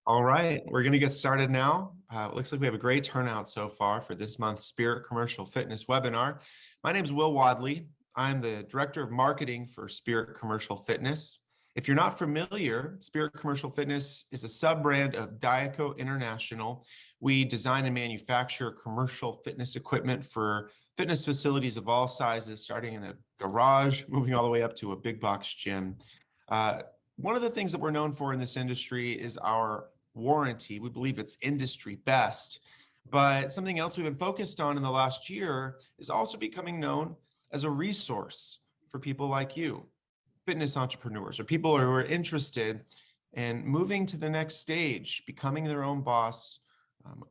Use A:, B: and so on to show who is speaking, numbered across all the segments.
A: All right, we're going to get started now. It looks like we have a great turnout so far for this month's Spirit Commercial Fitness webinar. My name is Will Wadley. I'm the Director of Marketing for Spirit Commercial Fitness. If you're not familiar, Spirit Commercial Fitness is a sub-brand of Diaco International. We design and manufacture commercial fitness equipment for fitness facilities of all sizes, starting in a garage, moving all the way up to a big box gym. One of the things that we're known for in this industry is our warranty. We believe it's industry best. But something else we've been focused on in the last year is also becoming known as a resource for people like you, fitness entrepreneurs, or people who are interested in moving to the next stage, becoming their own boss,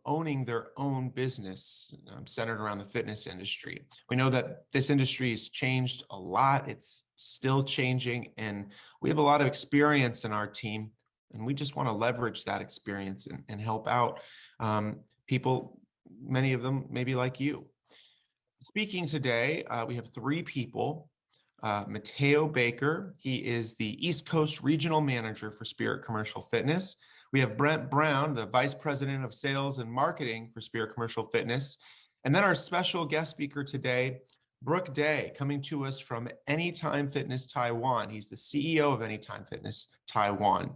A: owning their own business centered around the fitness industry. We know that this industry has changed a lot. It's still changing, and we have a lot of experience in our team, and we just want to leverage that experience and help out people, many of them maybe like you. Speaking today, we have three people. Matteo Baker, he is the East Coast Regional Manager for Spirit Commercial Fitness. We have Brent Brown, the Vice President of Sales and Marketing for Spirit Commercial Fitness. And then our special guest speaker today, Brooke Daye, coming to us from Anytime Fitness Taiwan. He's the CEO of Anytime Fitness Taiwan.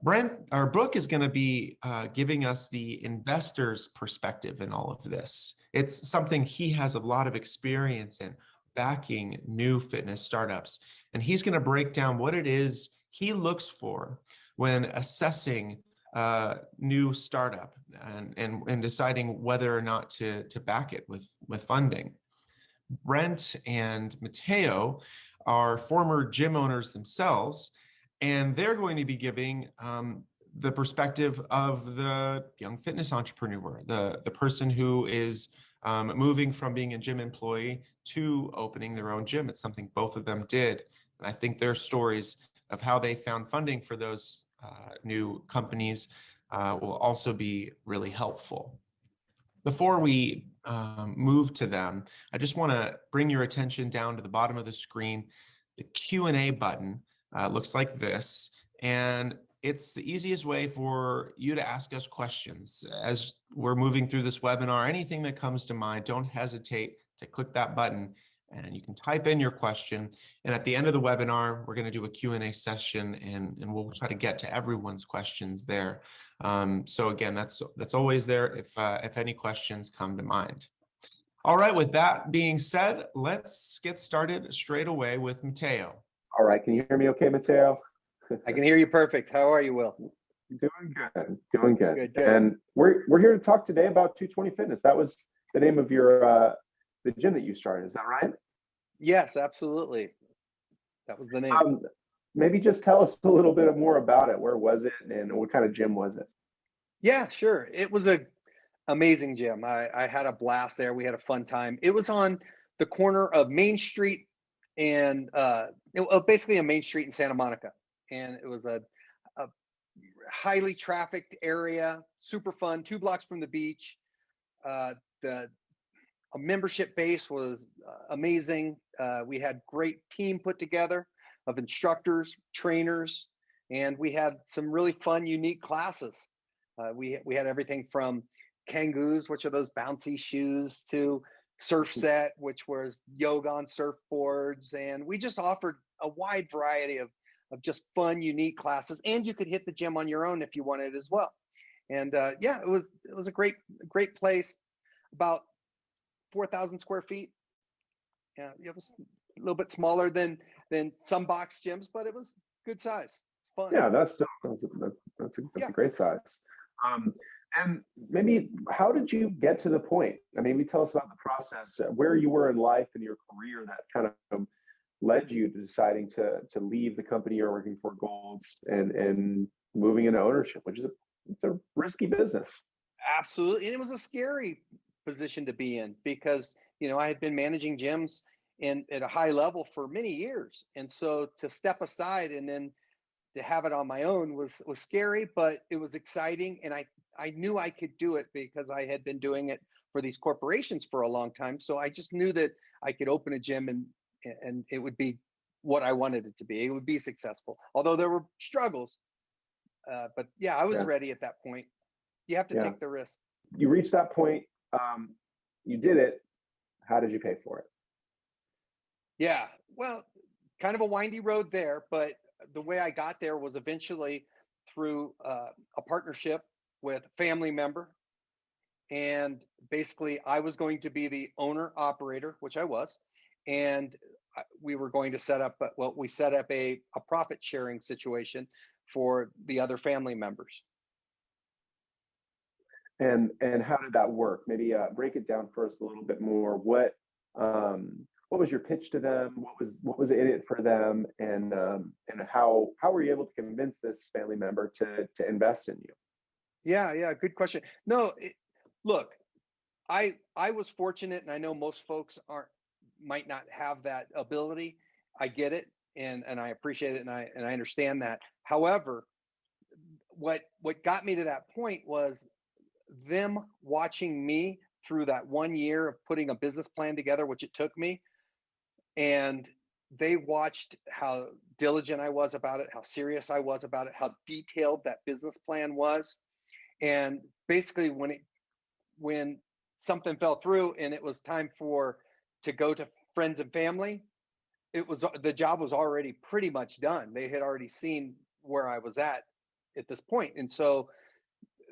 A: Brooke is going to be giving us the investor's perspective in all of this. It's something he has a lot of experience in, backing new fitness startups. And he's going to break down what it is he looks for when assessing new startup and deciding whether or not to back it with funding. Brent and Matteo are former gym owners themselves, and they're going to be giving the perspective of the young fitness entrepreneur, the person who is moving from being a gym employee to opening their own gym. It's something both of them did. And I think their stories of how they found funding for those new companies will also be really helpful. Before we move to them, I just want to bring your attention down to the bottom of the screen. The Q&A button looks like this, and it's the easiest way for you to ask us questions. As we're moving through this webinar, anything that comes to mind, don't hesitate to click that button and you can type in your question. And at the end of the webinar, we're going to do a Q&A session and we'll try to get to everyone's questions there. So again, that's always there if any questions come to mind. All right, with that being said, let's get started straight away with Matteo.
B: All right, can you hear me okay, Matteo?
C: I can hear you perfect. How are you, Will?
B: Doing good.
C: Good.
B: And we're here to talk today about 220 Fitness. That was the name of your the gym that you started. Is that right?
C: Yes, absolutely. That was the name.
B: Maybe just tell us a little bit more about it. Where was it, and what kind of gym was it?
C: Yeah, sure. It was a amazing gym. I had a blast there. We had a fun time. It was on the corner of Main Street and basically a main street in Santa Monica. And it was a highly trafficked area, super fun, 2 blocks from the beach. A membership base was amazing. We had great team put together of instructors, trainers, and we had some really fun, unique classes. We had everything from Kangoos, which are those bouncy shoes, to Surf Set, which was yoga on surfboards, and we just offered a wide variety of just fun, unique classes, and you could hit the gym on your own if you wanted as well. And yeah, it was a great place. About 4,000 square feet. Yeah, it was a little bit smaller than some box gyms, but it was good size. It's fun.
B: Yeah, that's a great size. And maybe how did you get to the point? I mean, maybe tell us about the process, where you were in life and your career that kind of led you to deciding to leave the company you're working for, Golds, and moving into ownership, which is it's a risky business.
C: Absolutely, and it was a scary position to be in because I had been managing gyms at a high level for many years, and so to step aside and then to have it on my own was scary, but it was exciting, and I knew I could do it because I had been doing it for these corporations for a long time. So I just knew that I could open a gym and it would be what I wanted it to be. It would be successful. Although there were struggles, But yeah, I was
B: Yeah.
C: ready at that point. You have to
B: Yeah.
C: take the risk.
B: You reached that point. You did it. How did you pay for it?
C: Yeah. Well, kind of a windy road there, but the way I got there was eventually through a partnership with a family member. And basically, I was going to be the owner operator, which I was. And we were going to set up, we set up a profit sharing situation for the other family members.
B: And how did that work? Maybe break it down for us a little bit more. What was your pitch to them? What was in it for them? And how were you able to convince this family member to invest in you?
C: Yeah, good question. No, look, I was fortunate, and I know most folks might not have that ability. I get it, and I appreciate it, and I understand that. However, what got me to that point was them watching me through that 1 year of putting a business plan together, which it took me, and they watched how diligent I was about it, how serious I was about it, how detailed that business plan was. And basically when something fell through and it was time to go to friends and family, the job was already pretty much done. They had already seen where I was at this point. And so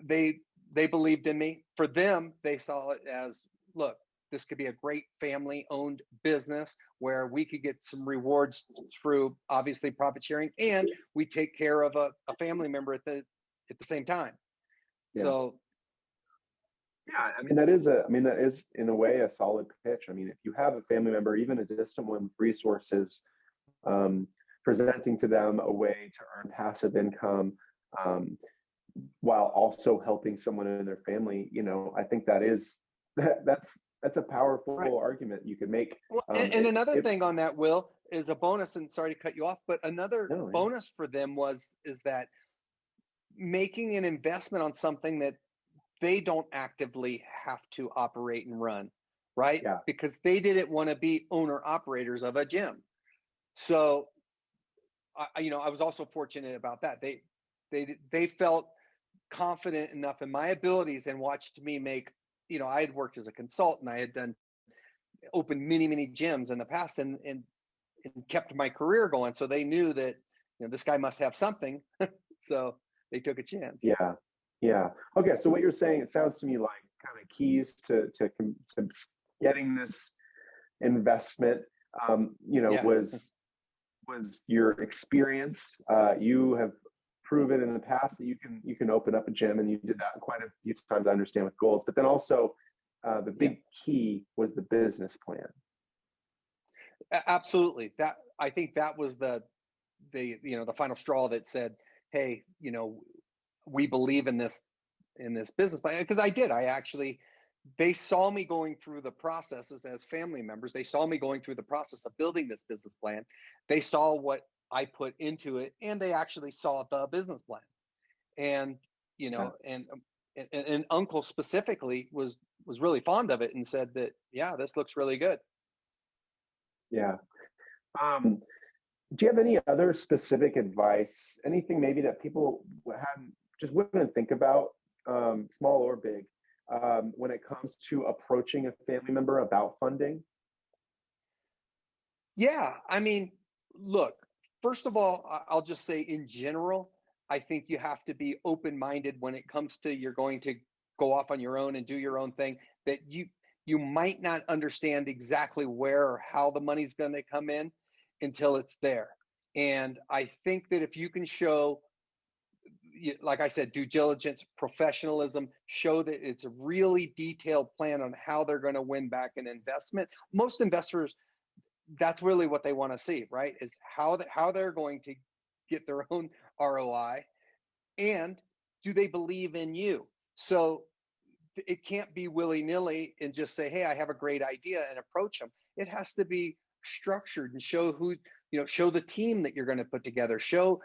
C: they believed in me. For them, they saw it as, look, this could be a great family owned business where we could get some rewards through obviously profit sharing, and we take care of a family member at the same time.
B: Yeah.
C: So
B: yeah, that is in a way a solid pitch. I mean, if you have a family member, even a distant one, with resources, presenting to them a way to earn passive income, while also helping someone in their family, I think that's a powerful
C: right.
B: argument you could make.
C: Well, and another thing on that, Will, is a bonus, and sorry to cut you off, but another bonus for them is that making an investment on something that they don't actively have to operate and run, right?
B: Yeah.
C: Because they didn't want to be owner operators of a gym. So I was also fortunate about that. They felt confident enough in my abilities and watched me make, I had worked as a consultant. I had opened many gyms in the past and kept my career going. So they knew that, this guy must have something. So they took a chance.
B: Yeah. Okay. So what you're saying, it sounds to me like kind of keys to getting this investment, was your experience. You have proven in the past that you can open up a gym, and you did that quite a few times, I understand, with Golds. But then also the big key was the business plan.
C: Absolutely. I think that was the final straw that said, hey, we believe in this business plan. Because they saw me going through the processes as family members. They saw me going through the process of building this business plan. They saw what I put into it, and they actually saw the business plan. And and Uncle specifically was really fond of it and said that, yeah, this looks really good.
B: Yeah. Do you have any other specific advice? Anything maybe that people wouldn't think about, small or big, when it comes to approaching a family member about funding?
C: Yeah, look, first of all, I'll just say in general, I think you have to be open-minded when it comes to you're going to go off on your own and do your own thing, that you might not understand exactly where or how the money's going to come in until it's there. And I think that if you can show, like I said, due diligence, professionalism, show that it's a really detailed plan on how they're going to win back an investment. Most investors, that's really what they want to see, right? Is how they're going to get their own ROI, and do they believe in you? So it can't be willy-nilly and just say, hey, I have a great idea, and approach them. It has to be structured and show show the team that you're going to put together, show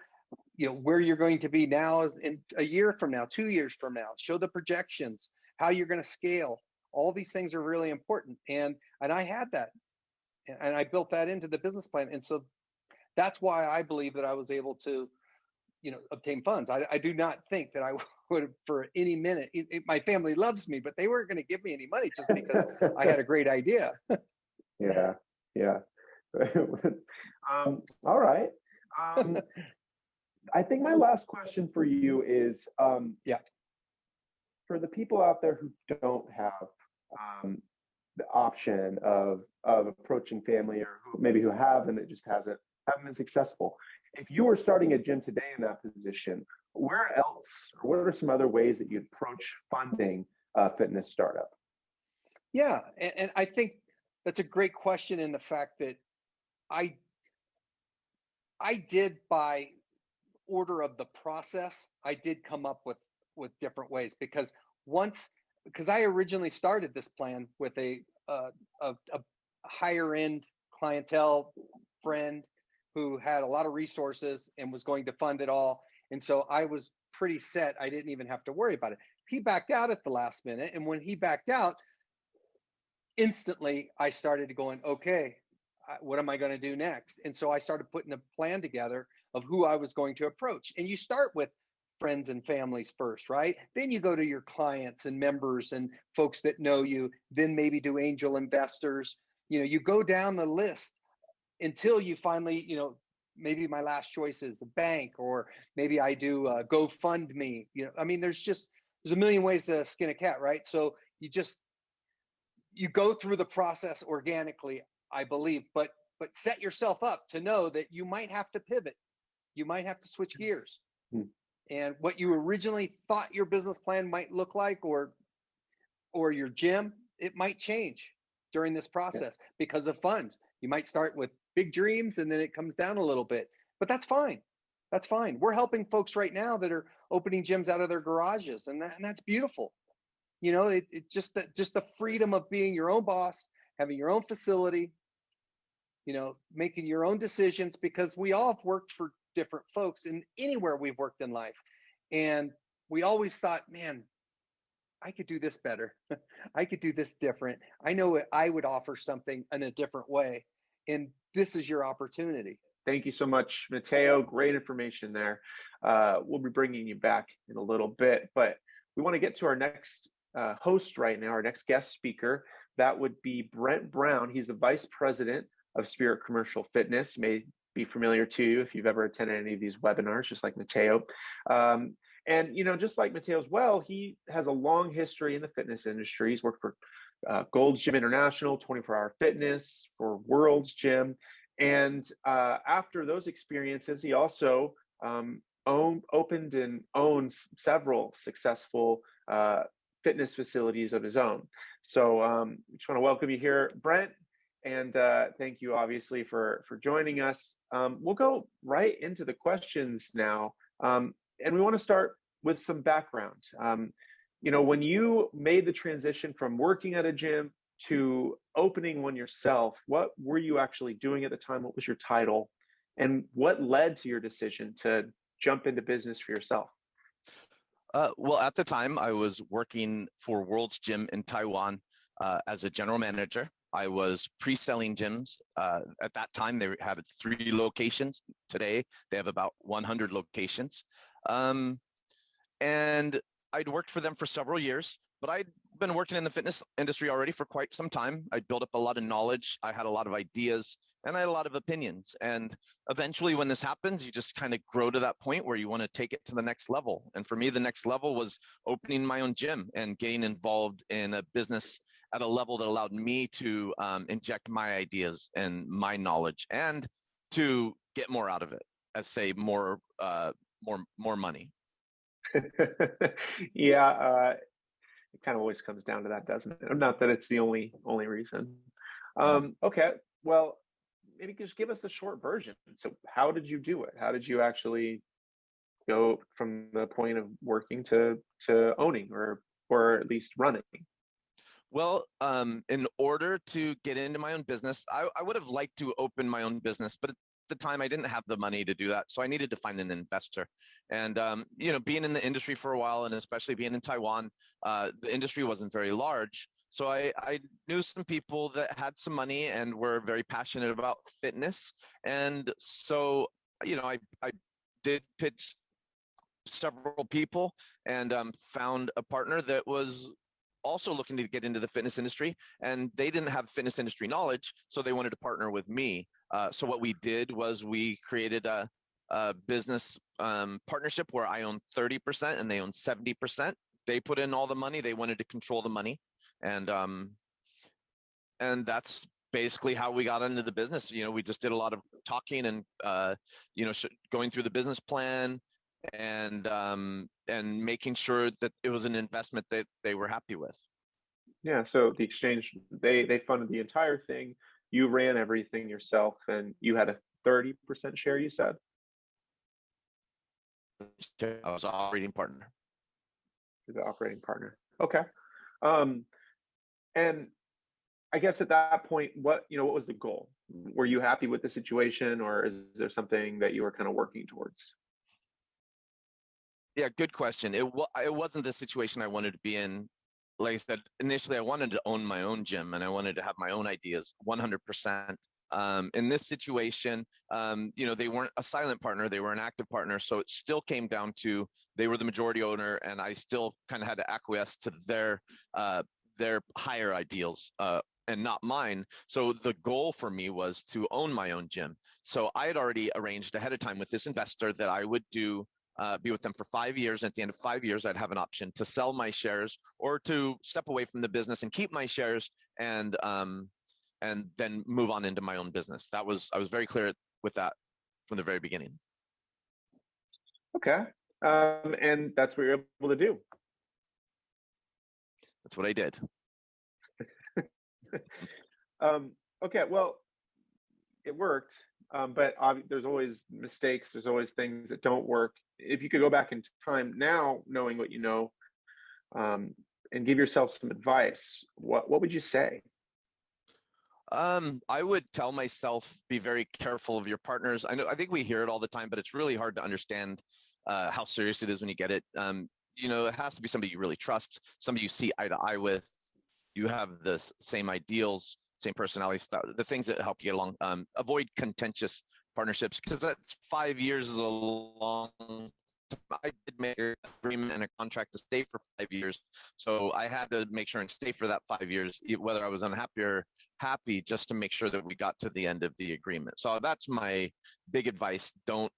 C: where you're going to be now in a year from now, 2 years from now, show the projections, how you're going to scale. All these things are really important. And I had that, and I built that into the business plan. And so that's why I believe that I was able to obtain funds. I do not think that I would for any minute. My family loves me, but they weren't going to give me any money just because I had a great idea.
B: Yeah, yeah. All right. I think my last question for you is,
C: Yeah.
B: for the people out there who don't have the option of approaching family, or who have and it just haven't been successful. If you were starting a gym today in that position, where else, or what are some other ways that you approach funding a fitness startup?
C: Yeah, and I think that's a great question in the fact that I did, by order of the process, I did come up with different ways, because I originally started this plan with a higher end clientele friend who had a lot of resources and was going to fund it all. And so I was pretty set. I didn't even have to worry about it. He backed out at the last minute. And when he backed out, instantly I started going, okay, what am I going to do next? And so I started putting a plan together of who I was going to approach. And you start with friends and families first, right? Then you go to your clients and members and folks that know you, then maybe do angel investors. You go down the list until you finally, maybe my last choice is the bank, or maybe I do GoFundMe. I mean, there's a million ways to skin a cat, right? So you go through the process organically, I believe, but set yourself up to know that you might have to pivot. You might have to switch gears. And what you originally thought your business plan might look like, or your gym, it might change during this process because of funds. You might start with big dreams and then it comes down a little bit, but that's fine. That's fine. We're helping folks right now that are opening gyms out of their garages, and that's beautiful. It's just the freedom of being your own boss, having your own facility, making your own decisions, because we all have worked for different folks in anywhere we've worked in life. And we always thought, man, I could do this better. I could do this different. I know I would offer something in a different way. And this is your opportunity.
B: Thank you so much, Matteo. Great information there. We'll be bringing you back in a little bit, but we want to get to our next host right now, our next guest speaker. That would be Brent Brown. He's the Vice President of Spirit Commercial Fitness. You may be familiar to you if you've ever attended any of these webinars, just like Matteo. And just like Matteo as well, he has a long history in the fitness industry. He's worked for Gold's Gym International, 24-Hour Fitness, for World's Gym. And after those experiences, he also opened and owns several successful fitness facilities of his own. So I just want to welcome you here, Brent, and thank you obviously for joining us. We'll go right into the questions now, and we want to start with some background. When you made the transition from working at a gym to opening one yourself, what were you actually doing at the time? What was your title, and what led to your decision to jump into business for yourself?
D: Well, at the time, I was working for World's Gym in Taiwan as a general manager. I was pre-selling gyms. At that time, they had 3 locations. Today, they have about 100 locations. And I'd worked for them for several years, but I'd been working in the fitness industry already for quite some time. I built up a lot of knowledge. I had a lot of ideas, and I had a lot of opinions. And eventually when this happens, you just kind of grow to that point where you want to take it to the next level. And for me, the next level was opening my own gym and getting involved in a business at a level that allowed me to inject my ideas and my knowledge, and to get more out of it, as say more money.
B: Yeah, it kind of always comes down to that, doesn't it? Not that it's the only reason. Okay, well, maybe just give us the short version. So how did you do it? How did you actually go from the point of working to owning, or at least running?
D: Well, in order to get into my own business, I would have liked to open my own business, but at the time I didn't have the money to do that. So I needed to find an investor. And, being in the industry for a while, and especially being in Taiwan, the industry wasn't very large. So I knew some people that had some money and were very passionate about fitness. And so, I did pitch several people and found a partner that was also looking to get into the fitness industry, and they didn't have fitness industry knowledge, so they wanted to partner with me. So what we did was we created a business partnership where I own 30% and they own 70%. They put in all the money. They wanted to control the money, and that's basically how we got into the business. We just did a lot of talking and going through the business plan and making sure that it was an investment that they were happy with.
B: Yeah. So the exchange, they funded the entire thing. You ran everything yourself, and you had a 30% share, you said?
D: I was an operating partner.
B: The operating partner. Okay. And I guess at that point, what was the goal? Were you happy with the situation, or is there something that you were kind of working towards?
D: Yeah, good question. It wasn't the situation I wanted to be in. Like I said, initially I wanted to own my own gym and I wanted to have my own ideas 100%. In this situation, they weren't a silent partner, they were an active partner. So it still came down to they were the majority owner, and I still kind of had to acquiesce to their higher ideals and not mine. So the goal for me was to own my own gym. So I had already arranged ahead of time with this investor that I would be with them for 5 years. And at the end of 5 years, I'd have an option to sell my shares or to step away from the business and keep my shares and then move on into my own business. I was very clear with that from the very beginning.
B: Okay. And that's what you're able to do.
D: That's what I did.
B: Okay, well, it worked, but there's always mistakes. There's always things that don't work. If you could go back in time now, knowing what you know, and give yourself some advice, what would you say?
D: I would tell myself, be very careful of your partners. I think we hear it all the time, but it's really hard to understand how serious it is when you get it. It has to be somebody you really trust, somebody you see eye to eye with. You have the same ideals, same personality style, the things that help you get along. Avoid contentious partnerships, because that's 5 years is a long time. I did make an agreement and a contract to stay for 5 years. So I had to make sure and stay for that 5 years, whether I was unhappy or happy, just to make sure that we got to the end of the agreement. So that's my big advice. Don't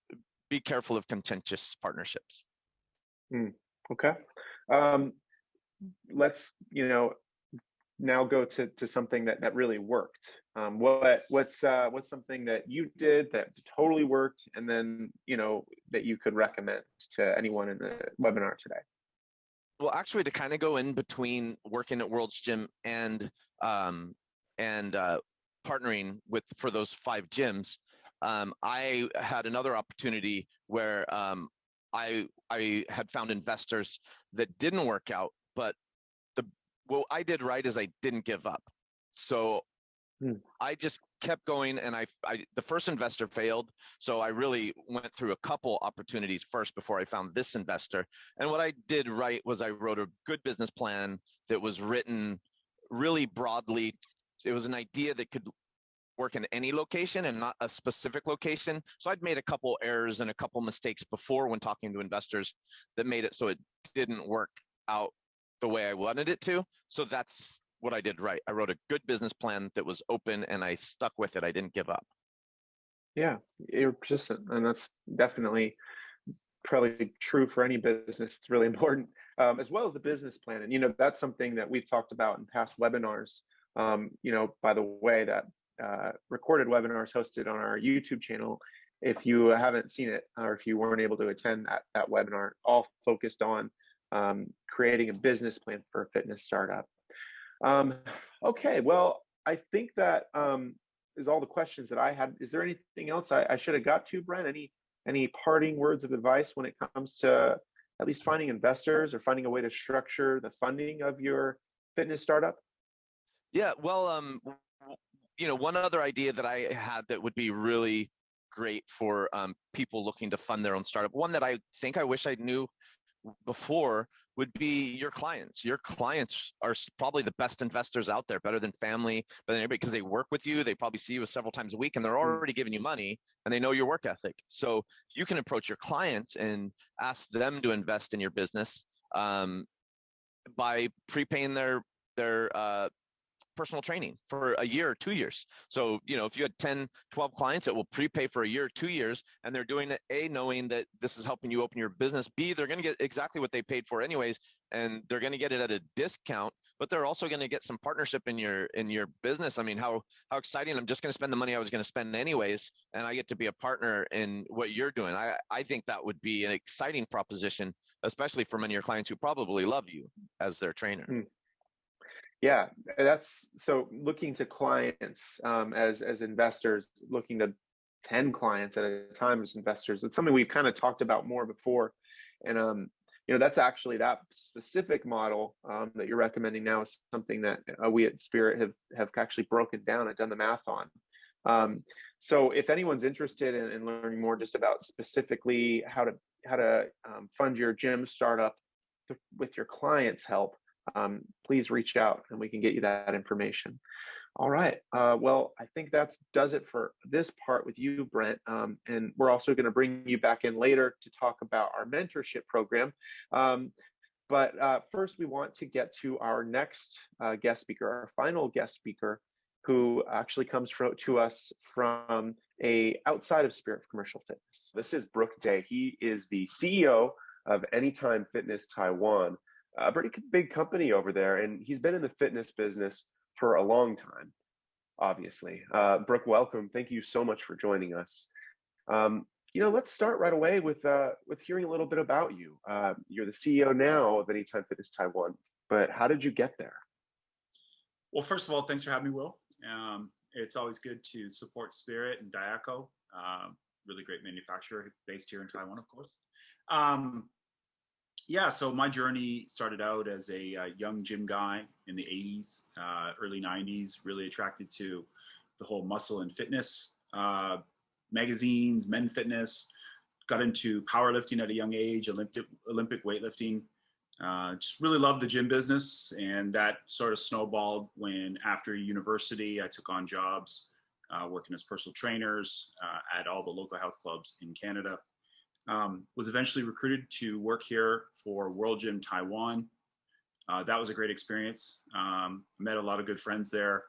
D: be careful of contentious partnerships.
B: Okay. Let's, now go to something that really worked. What's something that you did that totally worked, and then that you could recommend to anyone in the webinar today?
D: Well, actually, to kind of go in between working at World's Gym and partnering for those 5 gyms, I had another opportunity where I had found investors that didn't work out, but what I did right is I didn't give up. So I just kept going, and the first investor failed. So I really went through a couple opportunities first before I found this investor. And what I did right was I wrote a good business plan that was written really broadly. It was an idea that could work in any location and not a specific location. So I'd made a couple errors and a couple mistakes before when talking to investors that made it so it didn't work out the way I wanted it to. So that's what I did right. I wrote a good business plan that was open, and I stuck with it. I didn't give up.
B: Yeah, you're persistent, and that's definitely probably true for any business. It's really important, as well as the business plan. And that's something that we've talked about in past webinars. By the way, that recorded webinars hosted on our YouTube channel. If you haven't seen it, or if you weren't able to attend that webinar, all focused on creating a business plan for a fitness startup. Okay, well, I think that is all the questions that I had. Is there anything else I should have got to, Brent? Any parting words of advice when it comes to at least finding investors or finding a way to structure the funding of your fitness startup?
D: Yeah, well, one other idea that I had that would be really great for people looking to fund their own startup, one that I think I wish I knew before would be your clients. Your clients are probably the best investors out there, better than family, better than anybody, because they work with you. They probably see you several times a week, and they're already giving you money, and they know your work ethic. So you can approach your clients and ask them to invest in your business, by prepaying their personal training for a year or 2 years. So, if you had 10, 12 clients, it will prepay for a year or 2 years, and they're doing it, A, knowing that this is helping you open your business. B, they're going to get exactly what they paid for anyways, and they're going to get it at a discount, but they're also going to get some partnership in your business. I mean, how exciting. I'm just going to spend the money I was going to spend anyways, and I get to be a partner in what you're doing. I think that would be an exciting proposition, especially for many of your clients who probably love you as their trainer.
B: Yeah, that's so looking to clients as investors, looking to 10 clients at a time as investors. It's something we've kind of talked about more before. And that's actually that specific model that you're recommending now is something that we at Spirit have actually broken down and done the math on. So if anyone's interested in learning more just about specifically how to fund your gym startup with your clients' help, please reach out and we can get you that information. All right. Well, I think that does it for this part with you, Brent. And we're also going to bring you back in later to talk about our mentorship program. But first, we want to get to our next guest speaker, our final guest speaker, who actually comes to us from outside of Spirit Commercial Fitness. This is Brooke Daye. He is the CEO of Anytime Fitness Taiwan, a pretty big company over there, and he's been in the fitness business for a long time, obviously. Brooke, welcome. Thank you so much for joining us. Let's start right away with hearing a little bit about you. You're the CEO now of Anytime Fitness Taiwan, but how did you get there?
E: Well, first of all, thanks for having me, Will. It's always good to support Spirit and Diaco, really great manufacturer based here in Taiwan, of course. So my journey started out as a young gym guy in the 80s, early 90s, really attracted to the whole muscle and fitness magazines, Men Fitness, got into powerlifting at a young age, Olympic weightlifting, just really loved the gym business. And that sort of snowballed when after university, I took on jobs working as personal trainers at all the local health clubs in Canada. Was eventually recruited to work here for World Gym Taiwan. That was a great experience. Met a lot of good friends there.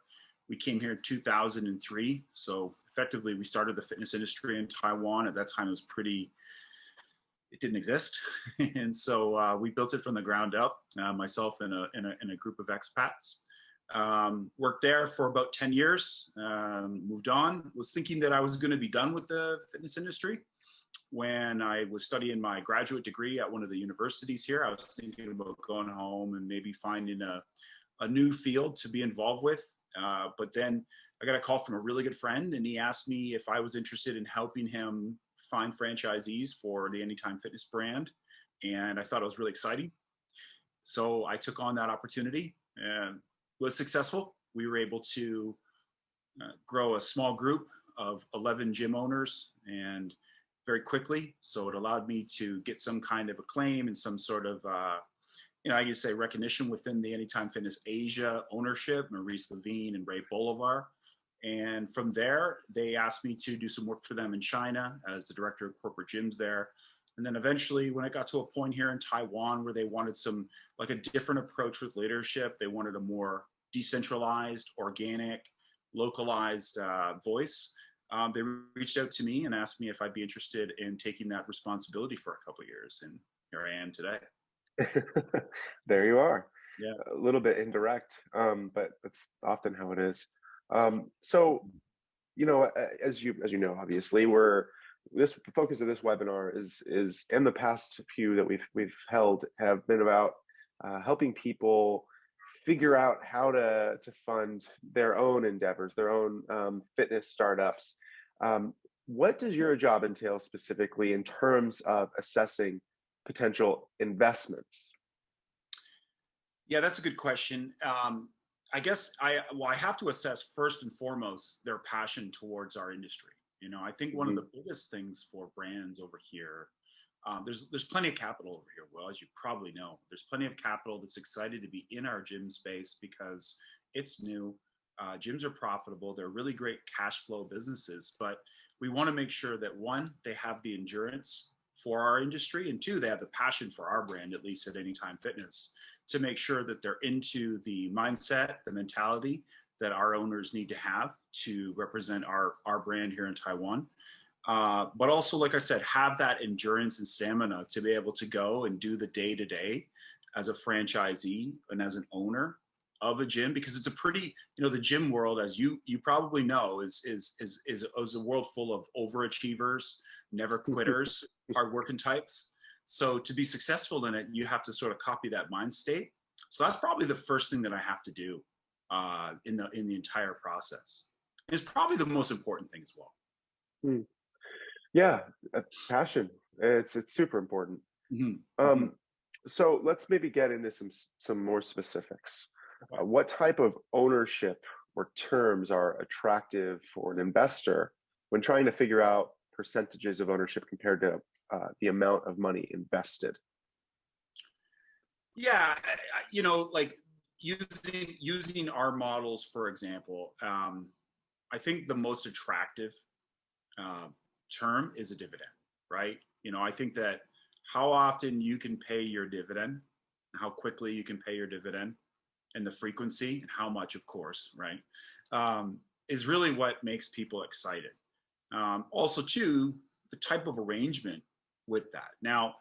E: We came here in 2003. So effectively, we started the fitness industry in Taiwan. At that time, it didn't exist. And so we built it from the ground up, myself and a group of expats. Worked there for about 10 years, moved on, was thinking that I was going to be done with the fitness industry. When I was studying my graduate degree at one of the universities here, I was thinking about going home and maybe finding a new field to be involved with. But then I got a call from a really good friend, and he asked me if I was interested in helping him find franchisees for the Anytime Fitness brand. And I thought it was really exciting. So I took on that opportunity and was successful. We were able to grow a small group of 11 gym owners and very quickly. So it allowed me to get some kind of acclaim and some sort of, I could say recognition within the Anytime Fitness Asia ownership, Maurice Levine and Ray Bolivar. And from there, they asked me to do some work for them in China as the director of corporate gyms there. And then eventually, when I got to a point here in Taiwan where they wanted a different approach with leadership, they wanted a more decentralized, organic, localized voice. They reached out to me and asked me if I'd be interested in taking that responsibility for a couple of years. And here I am today.
B: There you are.
E: Yeah.
B: A little bit indirect, but that's often how it is. So, as you know, obviously, the focus of this webinar is and the past few that we've held have been about helping people figure out how to fund their own endeavors, their own fitness startups. What does your job entail specifically in terms of assessing potential investments?
E: Yeah, that's a good question. I guess I have to assess first and foremost their passion towards our industry. I think one of the biggest things for brands over here There's plenty of capital over here. Well, as you probably know, there's plenty of capital that's excited to be in our gym space because it's new. Gyms are profitable. They're really great cash flow businesses, but we want to make sure that one, they have the endurance for our industry, and two, they have the passion for our brand, at least at Anytime Fitness, to make sure that they're into the mindset, the mentality that our owners need to have to represent our brand here in Taiwan. But also, like I said, have that endurance and stamina to be able to go and do the day-to-day as a franchisee and as an owner of a gym, because it's a pretty, the gym world, as you probably know, is a world full of overachievers, never quitters, hardworking types. So to be successful in it, you have to sort of copy that mind state. So that's probably the first thing that I have to do in the entire process. It's probably the most important thing as well.
B: Yeah, passion. It's super important. So let's maybe get into some more specifics. What type of ownership or terms are attractive for an investor when trying to figure out percentages of ownership compared to the amount of money invested?
E: Yeah, like using our models, for example, I think the most attractive term is a dividend, right? I think that how often you can pay your dividend, how quickly you can pay your dividend, and the frequency and how much, of course, right, is really what makes people excited. Also, too, the type of arrangement with that. Now,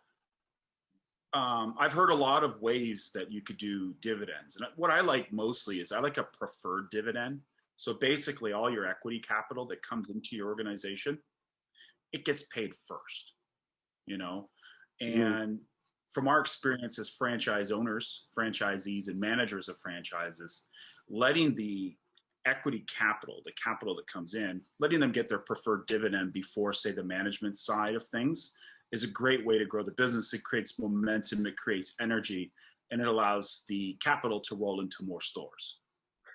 E: I've heard a lot of ways that you could do dividends. And what I like mostly is I like a preferred dividend. So basically all your equity capital that comes into your organization, it gets paid first, and from our experience as franchise owners, franchisees, and managers of franchises, letting the equity capital, the capital that comes in, letting them get their preferred dividend before, say, the management side of things is a great way to grow the business. It creates momentum, it creates energy, and it allows the capital to roll into more stores.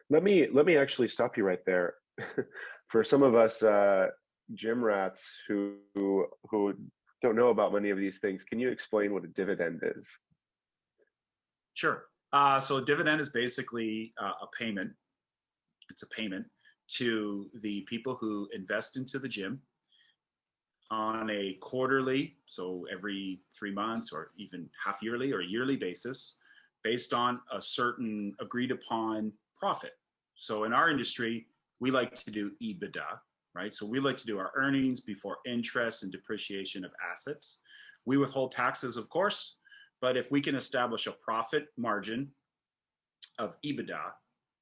B: Let me actually stop you right there. For some of us gym rats who don't know about many of these things, can you explain what a dividend is?
E: Sure. So a dividend is basically a payment. It's a payment to the people who invest into the gym on a quarterly, so every 3 months or even half yearly or yearly basis, based on a certain agreed upon profit. So in our industry, we like to do EBITDA, right? So we like to do our earnings before interest and depreciation of assets. We withhold taxes, of course, but if we can establish a profit margin of EBITDA,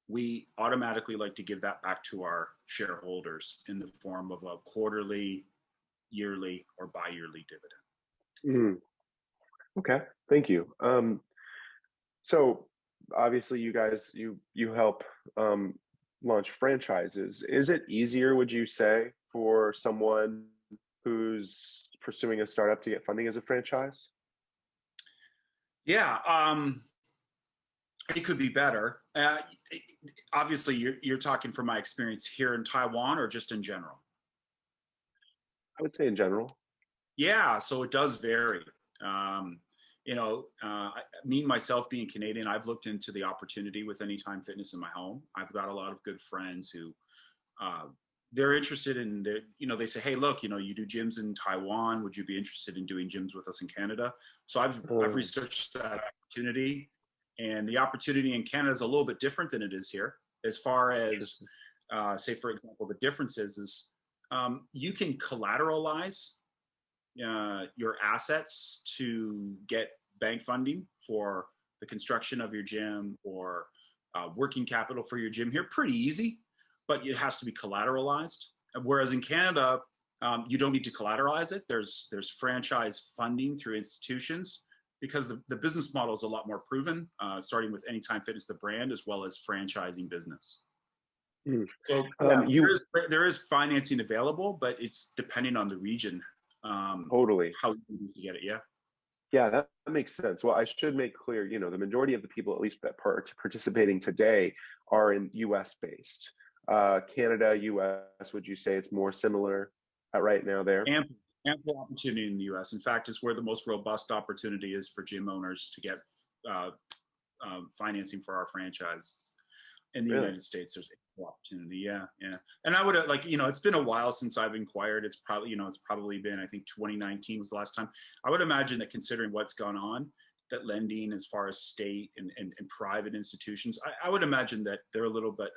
E: we automatically like to give that back to our shareholders in the form of a quarterly, yearly, or bi-yearly dividend.
B: Okay, thank you. So obviously you guys, you help launch franchises. Is it easier, would you say, for someone who's pursuing a startup to get funding as a franchise?
E: Yeah, it could be better. Obviously, you're talking from my experience here in Taiwan or just in general?
B: I would say in general.
E: Yeah, so it does vary. Me, myself being Canadian, I've looked into the opportunity with Anytime Fitness in my home. I've got a lot of good friends who they're interested in, they say, hey, look, you do gyms in Taiwan. Would you be interested in doing gyms with us in Canada? So I've researched that opportunity, and the opportunity in Canada is a little bit different than it is here. As far as, say, for example, the differences is you can collateralize your assets to get bank funding for the construction of your gym or working capital for your gym here pretty easy, but it has to be collateralized. Whereas in Canada, you don't need to collateralize it. There's franchise funding through institutions because the business model is a lot more proven, starting with Anytime Fitness, the brand, as well as franchising business. So there is financing available, but it's depending on the region.
B: Totally.
E: How easy to get it, yeah.
B: Yeah, that makes sense. Well, I should make clear, the majority of the people, at least participating today, are in U.S. based. Canada, U.S., would you say it's more similar right now there?
E: Ample opportunity in the U.S. In fact, it's where the most robust opportunity is for gym owners to get uh, financing for our franchise in the
B: Really?
E: United States. There's ample opportunity. Yeah, yeah. And I would like, it's been a while since I've inquired. It's probably, it's probably been, I think 2019 was the last time. I would imagine that considering what's gone on, that lending as far as state and private institutions, I would imagine that they're a little bit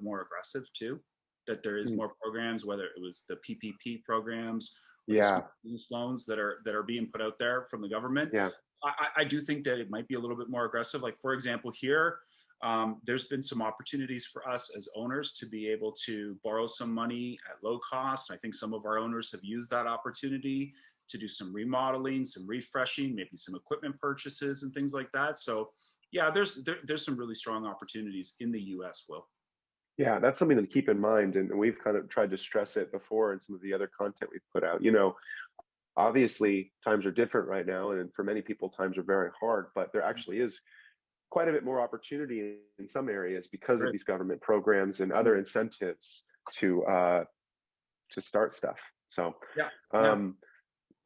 E: more aggressive too, that there is more programs, whether it was the PPP programs or the
B: Yeah.
E: small business loans that are being put out there from the government.
B: Yeah.
E: I do think that it might be a little bit more aggressive. Like, for example, here, there's been some opportunities for us as owners to be able to borrow some money at low cost. I think some of our owners have used that opportunity to do some remodeling, some refreshing, maybe some equipment purchases and things like that. So yeah, there's some really strong opportunities in the US, Will.
B: Yeah, that's something to keep in mind. And we've kind of tried to stress it before in some of the other content we've put out. Obviously times are different right now. And for many people, times are very hard, but there actually is quite a bit more opportunity in some areas because of these government programs and other incentives to start stuff. So,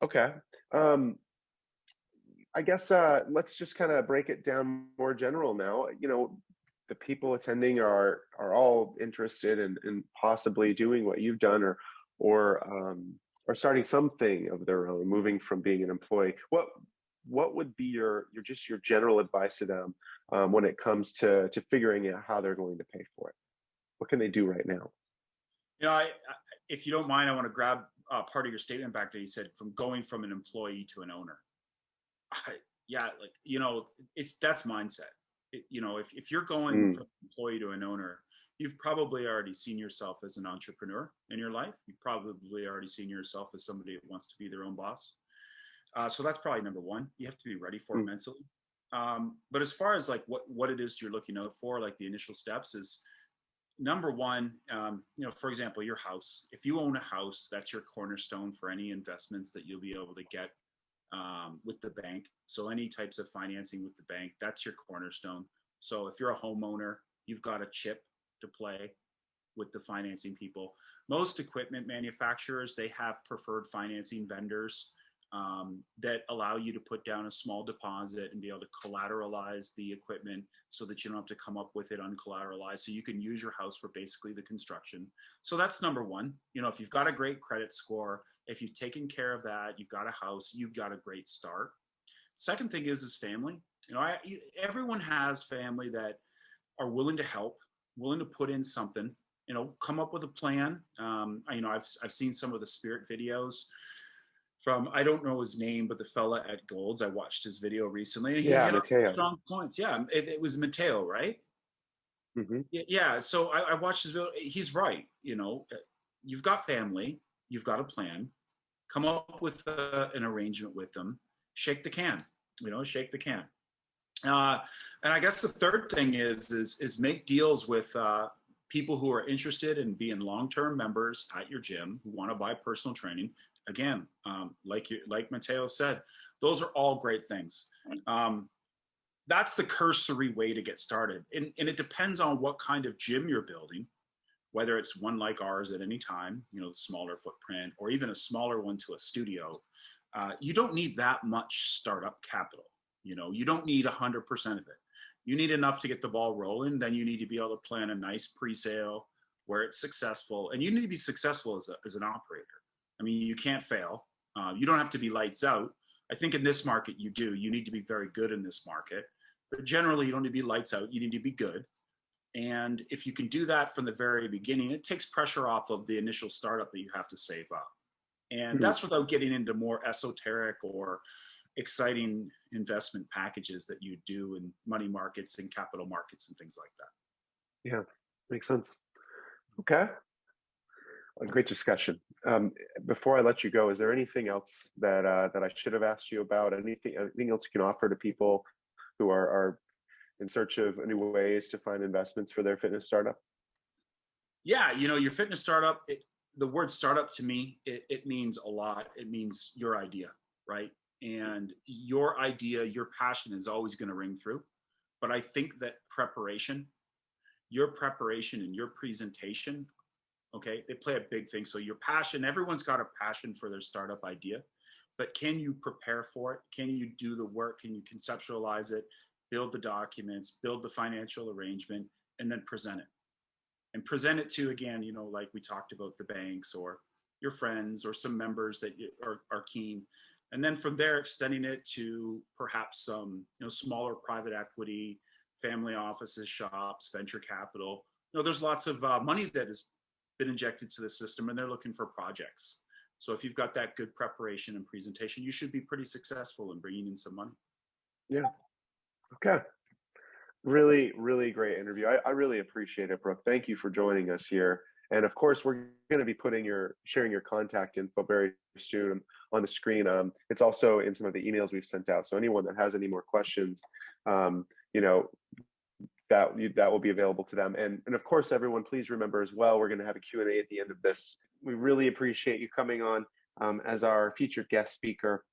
B: okay. I guess let's just kind of break it down more general now. The people attending are all interested in possibly doing what you've done or starting something of their own, moving from being an employee. What would be your general advice to them when it comes to figuring out how they're going to pay for it? What can they do right now?
E: If you don't mind, I want to grab part of your statement back that you said going from an employee to an owner. That's mindset. If you're going from an employee to an owner, you've probably already seen yourself as an entrepreneur in your life. You've probably already seen yourself as somebody who wants to be their own boss. So that's probably number one. You have to be ready for it mentally. But as far as like what it is you're looking out for, like the initial steps is number one, for example, your house. If you own a house, that's your cornerstone for any investments that you'll be able to get with the bank. So any types of financing with the bank, that's your cornerstone. So if you're a homeowner, you've got a chip to play with the financing people. Most equipment manufacturers, they have preferred financing vendors that allow you to put down a small deposit and be able to collateralize the equipment so that you don't have to come up with it uncollateralized. So you can use your house for basically the construction. So that's number one. If you've got a great credit score, if you've taken care of that, you've got a house, you've got a great start. Second thing is family. Everyone has family that are willing to help, willing to put in something, come up with a plan. I've seen some of the Spirit videos from, I don't know his name, but the fella at Golds. I watched his video recently. He had
B: Matteo.
E: strong points. Yeah, it was Matteo, right?
B: Mm-hmm.
E: Yeah. So I watched his video. He's right. You've got family. You've got a plan. Come up with an arrangement with them. Shake the can. Shake the can. And I guess the third thing is make deals with people who are interested in being long-term members at your gym who want to buy personal training. Again, like Matteo said, those are all great things. That's the cursory way to get started. And it depends on what kind of gym you're building, whether it's one like ours at Anytime, the smaller footprint, or even a smaller one to a studio. You don't need that much startup capital. You don't need 100% of it. You need enough to get the ball rolling. Then you need to be able to plan a nice pre-sale where it's successful. And you need to be successful as an operator. I mean, you can't fail. You don't have to be lights out. I think in this market, you do. You need to be very good in this market. But generally, you don't need to be lights out. You need to be good. And if you can do that from the very beginning, it takes pressure off of the initial startup that you have to save up. And that's without getting into more esoteric or exciting investment packages that you do in money markets and capital markets and things like that.
B: Yeah, makes sense. Okay. A great discussion. Before I let you go, is there anything else that I should have asked you about? Anything else you can offer to people who are in search of new ways to find investments for their fitness startup?
E: Yeah, your fitness startup, the word startup to me, it means a lot. It means your idea, right? And your idea, your passion is always going to ring through. But I think that your preparation and your presentation Okay, they play a big thing. So your passion, everyone's got a passion for their startup idea, but can you prepare for it? Can you do the work? Can you conceptualize it, build the documents, build the financial arrangement, and then present it? And present it to, again, like we talked about, the banks or your friends or some members that are keen. And then from there, extending it to perhaps some, smaller private equity, family offices, shops, venture capital. There's lots of money that has been injected to the system, and they're looking for projects. So if you've got that good preparation and presentation, you should be pretty successful in bringing in some money.
B: Yeah. Okay. Really, really great interview. I really appreciate it, Brooke. Thank you for joining us here. And of course, we're going to be sharing your contact info very soon on the screen. It's also in some of the emails we've sent out. So anyone that has any more questions, that will be available to them. And of course, everyone, please remember as well, we're going to have a Q&A at the end of this. We really appreciate you coming on as our featured guest speaker.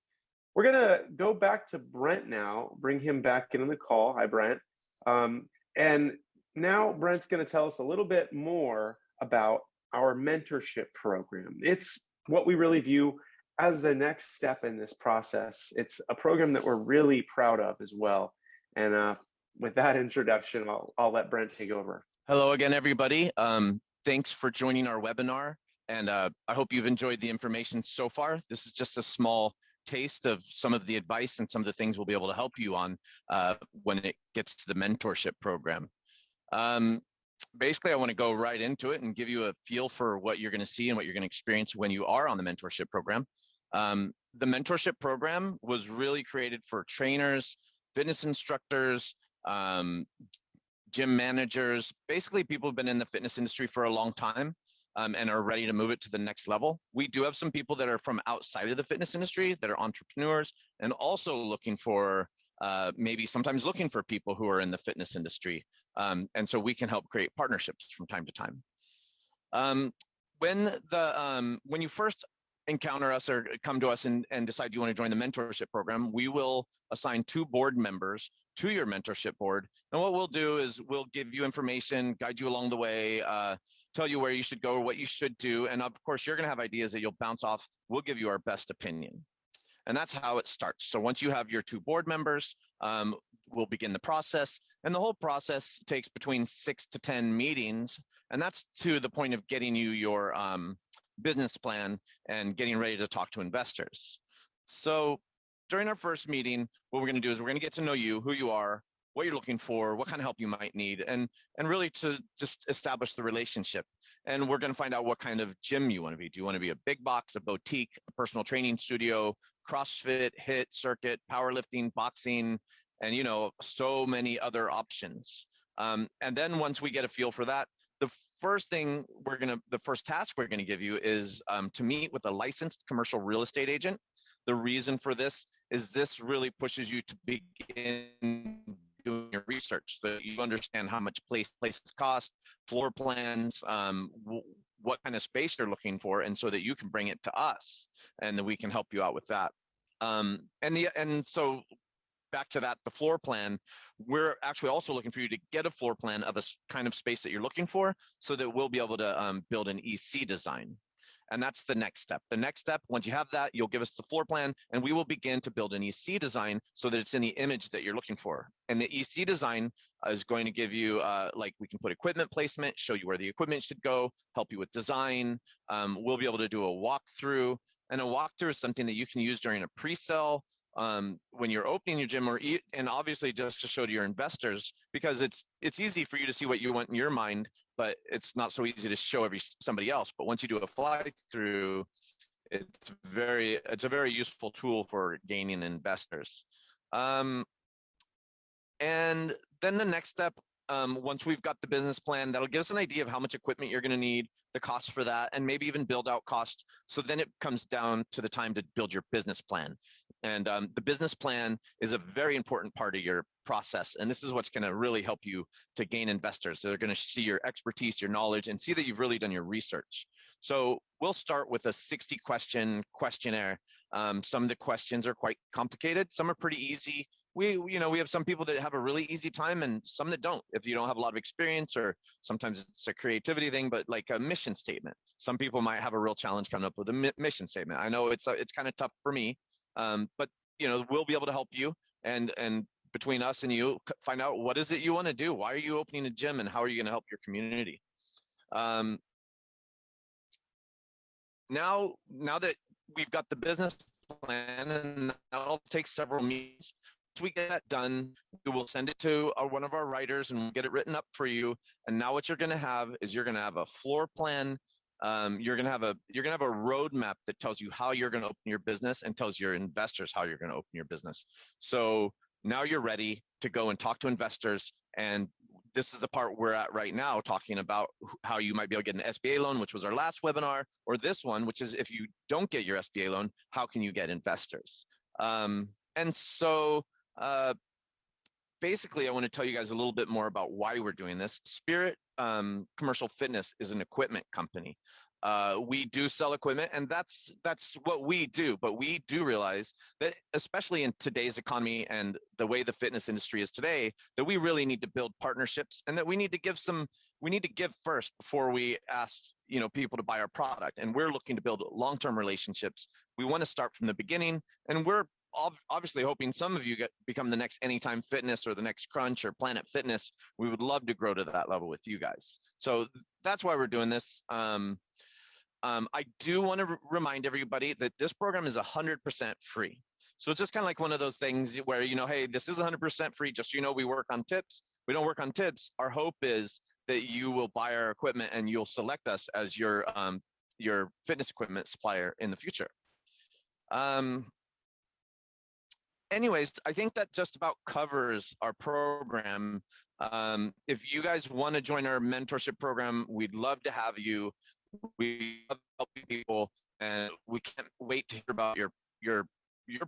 B: We're going to go back to Brent now, bring him back in the call. Hi, Brent. And now Brent's going to tell us a little bit more about our mentorship program. It's what we really view as the next step in this process. It's a program that we're really proud of as well. And with that introduction, I'll let Brent take over.
D: Hello again, everybody. Thanks for joining our webinar. And I hope you've enjoyed the information so far. This is just a small taste of some of the advice and some of the things we'll be able to help you on when it gets to the mentorship program. Basically, I want to go right into it and give you a feel for what you're going to see and what you're going to experience when you are on the mentorship program. The mentorship program was really created for trainers, fitness instructors, gym managers, basically people who've been in the fitness industry for a long time and are ready to move it to the next level. We do have some people that are from outside of the fitness industry that are entrepreneurs and also looking for maybe sometimes looking for people who are in the fitness industry. And so we can help create partnerships from time to time. When you first encounter us or come to us and decide you want to join the mentorship program, we will assign 2 board members to your mentorship board. And what we'll do is we'll give you information, guide you along the way, tell you where you should go or what you should do. And of course, you're going to have ideas that you'll bounce off. We'll give you our best opinion. And that's how it starts. So once you have your 2 board members, we'll begin the process. And the whole process takes between 6 to 10 meetings. And that's to the point of getting you your business plan and getting ready to talk to investors. So during our first meeting, what we're going to do is we're going to get to know you, who you are, what you're looking for, what kind of help you might need, and really to just establish the relationship. And we're going to find out what kind of gym you want to be. Do you want to be a big box, a boutique, a personal training studio, CrossFit, HIIT, circuit, powerlifting, boxing, and so many other options. And then once we get a feel for that, the first task we're gonna give you is to meet with a licensed commercial real estate agent. The reason for this is this really pushes you to begin doing your research so that you understand how much places cost, floor plans, what kind of space you're looking for, and so that you can bring it to us and then we can help you out with that. And so back to that, the floor plan, we're actually also looking for you to get a floor plan of a kind of space that you're looking for so that we'll be able to build an EC design. And that's the next step. The next step, once you have that, you'll give us the floor plan and we will begin to build an EC design so that it's in the image that you're looking for. And the EC design is going to give you, we can put equipment placement, show you where the equipment should go, help you with design. We'll be able to do a walkthrough. And a walkthrough is something that you can use during a pre-sale, when you're opening your gym, and obviously just to show to your investors, because it's easy for you to see what you want in your mind, but it's not so easy to show somebody else. But once you do a fly through, it's a very useful tool for gaining investors. And then the next step, once we've got the business plan, that'll give us an idea of how much equipment you're going to need, the cost for that, and maybe even build out cost. So then it comes down to the time to build your business plan. And the business plan is a very important part of your process. And this is what's going to really help you to gain investors. So they're going to see your expertise, your knowledge, and see that you've really done your research. So we'll start with a 60-question questionnaire. Some of the questions are quite complicated. Some are pretty easy. we have some people that have a really easy time and some that don't. If you don't have a lot of experience, or sometimes it's a creativity thing, but like a mission statement, some people might have a real challenge coming up with a mission statement. I know it's kind of tough for me, but we'll be able to help you, and between us and you, find out what is it you want to do. Why are you opening a gym, and how are you going to help your community? Now that we've got the business plan, and that'll take several meetings. Once we get that done, we will send it to one of our writers, and we'll get it written up for you. And now what you're going to have is you're going to have a floor plan. You're going to have a roadmap that tells you how you're going to open your business, and tells your investors how you're going to open your business. So now you're ready to go and talk to investors. And this is the part we're at right now, talking about how you might be able to get an SBA loan, which was our last webinar, or this one, which is if you don't get your SBA loan, how can you get investors? And so basically, I want to tell you guys a little bit more about why we're doing this. Spirit Commercial Fitness is an equipment company. We do sell equipment, and that's what we do. But we do realize that, especially in today's economy and the way the fitness industry is today, that we really need to build partnerships, and that we need to give first before we ask people to buy our product. And we're looking to build long-term relationships. We want to start from the beginning, and we're obviously hoping some of you become the next Anytime Fitness or the next Crunch or Planet Fitness. We would love to grow to that level with you guys. So that's why we're doing this. I do want to remind everybody that this program is 100% free. So it's just kind of like one of those things where, hey, this is 100% free. Just so we work on tips. We don't work on tips. Our hope is that you will buy our equipment, and you'll select us as your fitness equipment supplier in the future. Anyways, I think that just about covers our program. If you guys want to join our mentorship program, we'd love to have you. We love helping people, and we can't wait to hear about your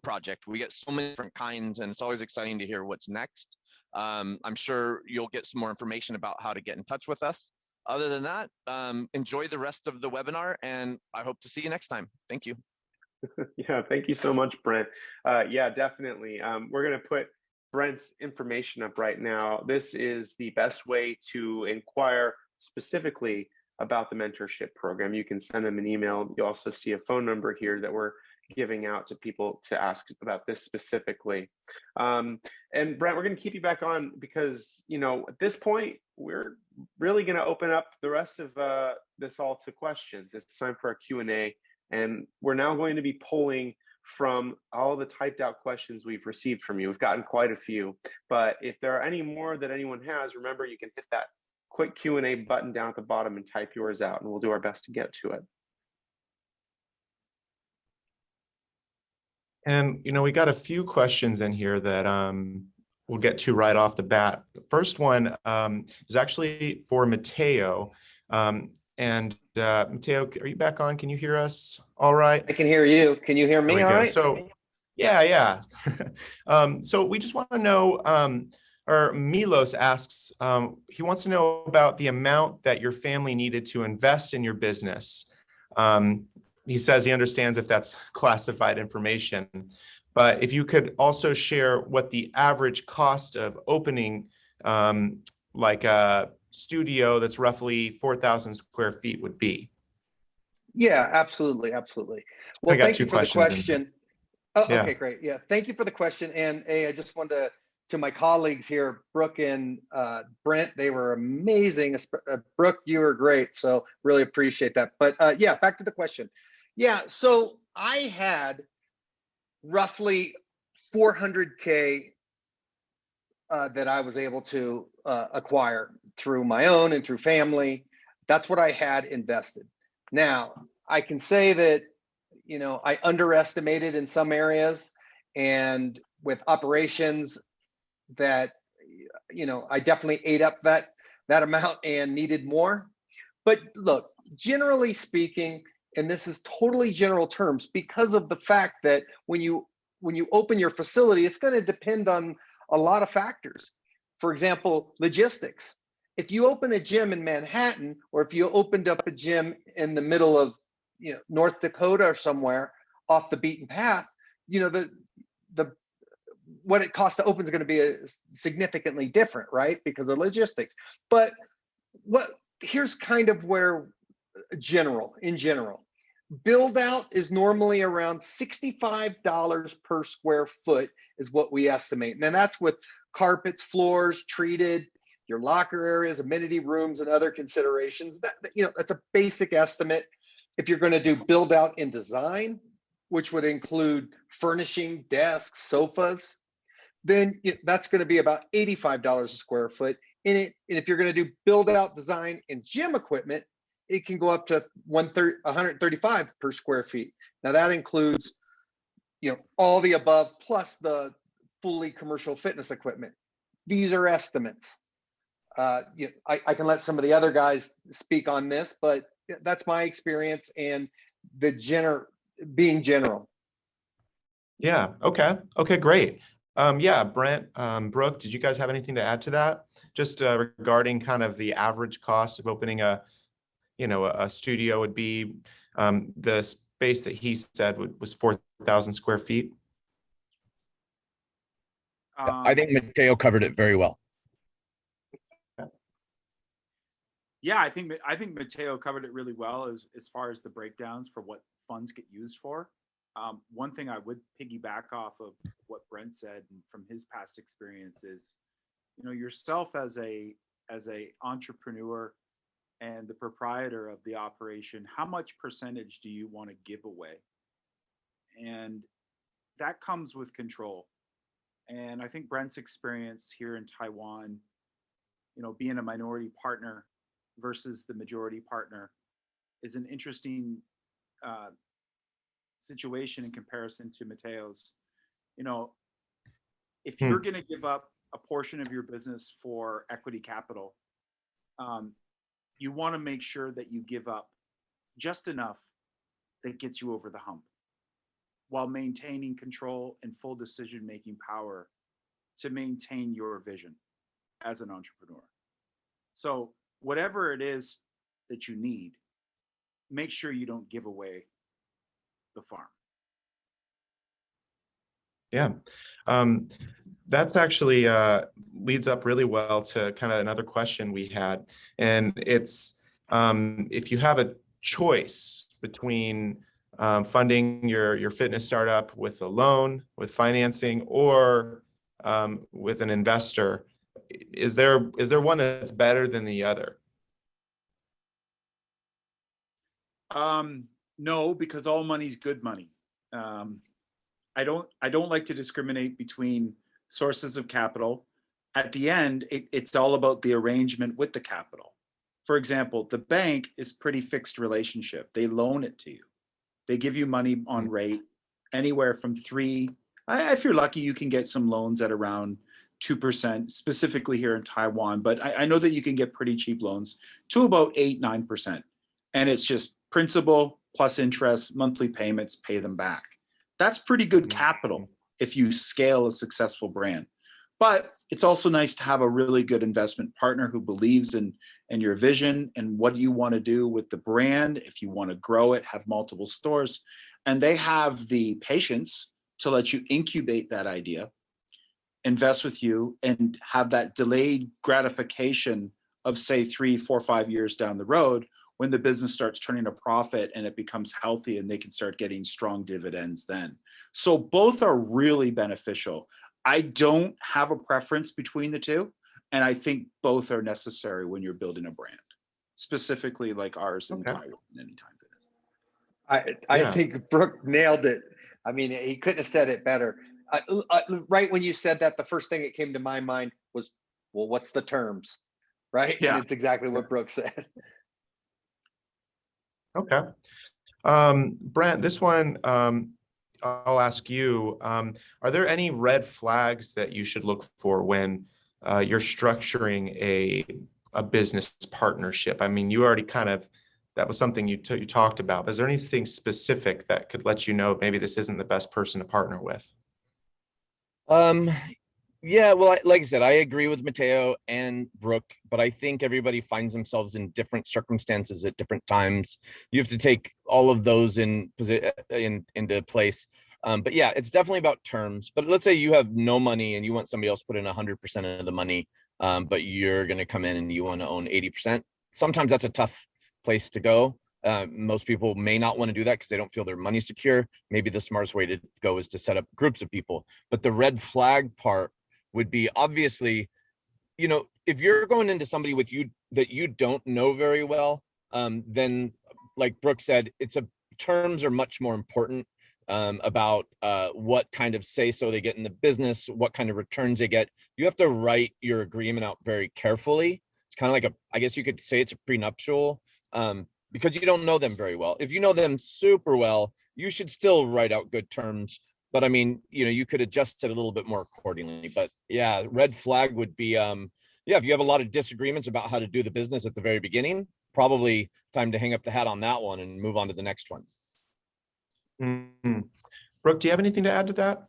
D: project. We get so many different kinds, and it's always exciting to hear what's next. I'm sure you'll get some more information about how to get in touch with us. Other than that, enjoy the rest of the webinar, and I hope to see you next time. Thank you.
B: Yeah, thank you so much, Brent. Yeah, definitely. We're going to put Brent's information up right now. This is the best way to inquire specifically about the mentorship program. You can send them an email. You also see a phone number here that we're giving out to people to ask about this specifically. And Brent, we're going to keep you back on because, at this point, we're really going to open up the rest of this all to questions. It's time for our Q&A. And we're now going to be pulling from all the typed out questions we've received from you. We've gotten quite a few, but if there are any more that anyone has, remember you can hit that quick Q&A button down at the bottom and type yours out, and we'll do our best to get to it.
A: And, we got a few questions in here that we'll get to right off the bat. The first one is actually for Matteo. And Matteo, are you back on? Can you hear us all right?
C: I can hear you. Can you hear me all right?
A: So, yeah. So we just want to know, or Milos asks, he wants to know about the amount that your family needed to invest in your business. He says he understands if that's classified information, but if you could also share what the average cost of opening like a studio that's roughly 4,000 square feet would be.
C: Yeah, absolutely. Well, thank you for the question. Oh, yeah. Okay, great. Yeah, thank you for the question. And I just wanted to my colleagues here, Brooke and Brent, they were amazing. Brooke, you were great. So really appreciate that. But yeah, back to the question. Yeah, so I had roughly 400K that I was able to acquire through my own and through family. That's what I had invested. Now, I can say that, I underestimated in some areas, and with operations that, I definitely ate up that amount and needed more. But look, generally speaking, and this is totally general terms, because of the fact that when you open your facility, it's going to depend on a lot of factors. For example, logistics. If you open a gym in Manhattan, or if you opened up a gym in the middle of North Dakota or somewhere off the beaten path, what it costs to open is going to be significantly different, right? Because of logistics. But here's kind of where in general, build out is normally around $65 per square foot is what we estimate. And that's with carpets, floors, treated, your locker areas, amenity rooms, and other considerations. That's a basic estimate. If you're going to do build out in design, which would include furnishing, desks, sofas, then that's going to be about $85 a square foot. And if you're going to do build out design in gym equipment, it can go up to $135 per square feet. Now that includes, all the above plus the fully commercial fitness equipment. These are estimates. I can let some of the other guys speak on this, but that's my experience and being general.
A: Yeah. Okay, great. Yeah, Brent, Brooke, did you guys have anything to add to that? Just regarding kind of the average cost of opening a studio would be, the space that he said was 4,000 square feet.
F: I think Matteo covered it very well.
E: Yeah, I think Matteo covered it really well as far as the breakdowns for what funds get used for. One thing I would piggyback off of what Brent said from his past experience is, yourself as a entrepreneur and the proprietor of the operation, how much percentage do you want to give away? And that comes with control. And I think Brent's experience here in Taiwan, being a minority partner versus the majority partner is an interesting situation in comparison to Matteo's. If you're going to give up a portion of your business for equity capital, you want to make sure that you give up just enough that gets you over the hump while maintaining control and full decision-making power to maintain your vision as an entrepreneur. So whatever it is that you need, make sure you don't give away the farm.
A: Yeah. That's actually leads up really well to kind of another question we had. And it's, if you have a choice between funding your fitness startup with a loan, with financing, or with an investor, is there one that's better than the other?
E: No, because all money's good money. I don't like to discriminate between sources of capital. At the end, it's all about the arrangement with the capital. For example, the bank is pretty fixed relationship. They loan it to you. They give you money on rate anywhere from 3. If you're lucky, you can get some loans at around 2%, specifically here in Taiwan. But I know that you can get pretty cheap loans to about 8-9%. And it's just principal plus interest, monthly payments, pay them back. That's pretty good capital if you scale a successful brand. But it's also nice to have a really good investment partner who believes in your vision and what you want to do with the brand. If you want to grow it, have multiple stores, and they have the patience to let you incubate that idea, invest with you, and have that delayed gratification of, say, 3, 4, 5 years down the road when the business starts turning a profit and it becomes healthy and they can start getting strong dividends then. So both are really beneficial. I don't have a preference between the two, and I think both are necessary when you're building a brand, specifically like ours in Taiwan and Anytime Fitness.
C: I think Brooke nailed it. I mean, he couldn't have said it better. Right when you said that, the first thing that came to my mind was, well, what's the terms, right?
E: Yeah.
C: And it's exactly what Brooke said.
A: Okay. Brent, this one, I'll ask you, are there any red flags that you should look for when you're structuring a business partnership? I mean, you already that was something you talked about. But is there anything specific that could let you know maybe this isn't the best person to partner with?
F: Yeah, well, like I said, I agree with Matteo and Brooke, but I think everybody finds themselves in different circumstances at different times. You have to take all of those into place. But yeah, it's definitely about terms. But let's say you have no money and you want somebody else to put in 100% of the money, but you're going to come in and you want to own 80%. Sometimes that's a tough place to go. Most people may not want to do that because they don't feel their money secure. Maybe the smartest way to go is to set up groups of people. But the red flag part would be, obviously, if you're going into somebody with you that you don't know very well, then like Brooke said, terms are much more important, about what kind of say so they get in the business, what kind of returns they get. You have to write your agreement out very carefully. It's kind of like I guess you could say it's a prenuptial, because you don't know them very well. If you know them super well, you should still write out good terms. But I mean, you could adjust it a little bit more accordingly. But yeah, red flag would be, if you have a lot of disagreements about how to do the business at the very beginning, probably time to hang up the hat on that one and move on to the next one.
A: Mm-hmm. Brooke, do you have anything to add to that?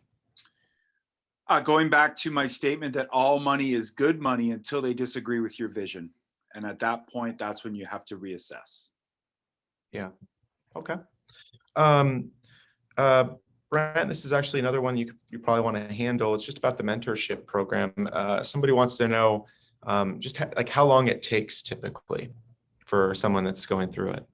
E: Going back to my statement that all money is good money until they disagree with your vision. And at that point, that's when you have to reassess.
A: Yeah. Okay. Brent, this is actually another one you probably want to handle. It's just about the mentorship program. Somebody wants to know like how long it takes typically for someone that's going through it.